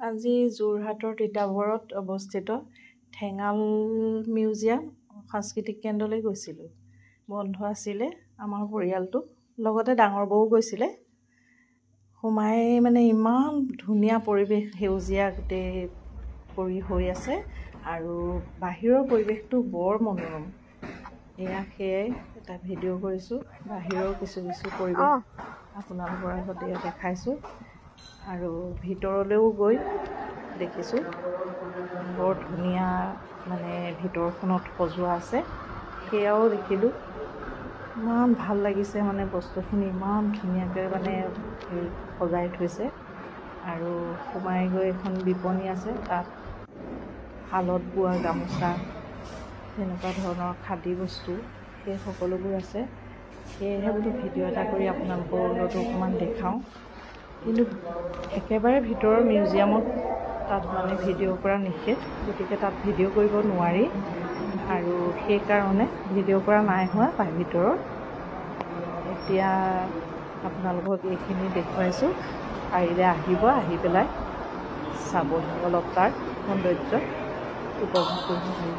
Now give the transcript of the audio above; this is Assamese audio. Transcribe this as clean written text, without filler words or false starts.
আজি যোৰহাটৰ তিতাবৰত অৱস্থিত ঠেঙাল মিউজিয়াম সাংস্কৃতিক কেন্দ্ৰলৈ গৈছিলোঁ। বন্ধ আছিলে আমাৰ পৰিয়ালটো, লগতে ডাঙৰ বৌ গৈছিলে। সোমাই মানে ইমান ধুনীয়া পৰিৱেশ, সেউজীয়া গোটেই পৰি হৈ আছে আৰু বাহিৰৰ পৰিৱেশটো বৰ মনোৰম। সেয়াই এটা ভিডিঅ' কৰিছোঁ, বাহিৰৰ কিছু পৰিৱেশ আপোনালোকৰ আগতে দেখাইছোঁ আৰু ভিতৰলৈও গৈ দেখিছোঁ। বৰ ধুনীয়া মানে ভিতৰখনত সজোৱা আছে, সেয়াও দেখিলোঁ। ইমান ভাল লাগিছে, মানে বস্তুখিনি ইমান ধুনীয়াকৈ মানে সজাই থৈছে। আৰু সোমাই গৈ এখন বিপণী আছে, তাত শালত বোৱা গামোচা, তেনেকুৱা ধৰণৰ খাদী বস্তু সেই সকলোবোৰ আছে। সেয়েহে বোলো ভিডিঅ' এটা কৰি আপোনালোকৰ লগতো অকণমান দেখাওঁ। কিন্তু একেবাৰে ভিতৰৰ মিউজিয়ামত তাত মানে ভিডিঅ' কৰা নিষেধ, গতিকে তাত ভিডিঅ' কৰিব নোৱাৰি আৰু সেইকাৰণে ভিডিঅ' কৰা নাই হোৱা ভিতৰৰ। এতিয়া আপোনালোকক এইখিনি দেখুৱাইছোঁ, পাৰিলে আহিব, আহি পেলাই চাবহি, অলপ তাৰ সৌন্দৰ্য উপভোগ কৰিব পাৰিব।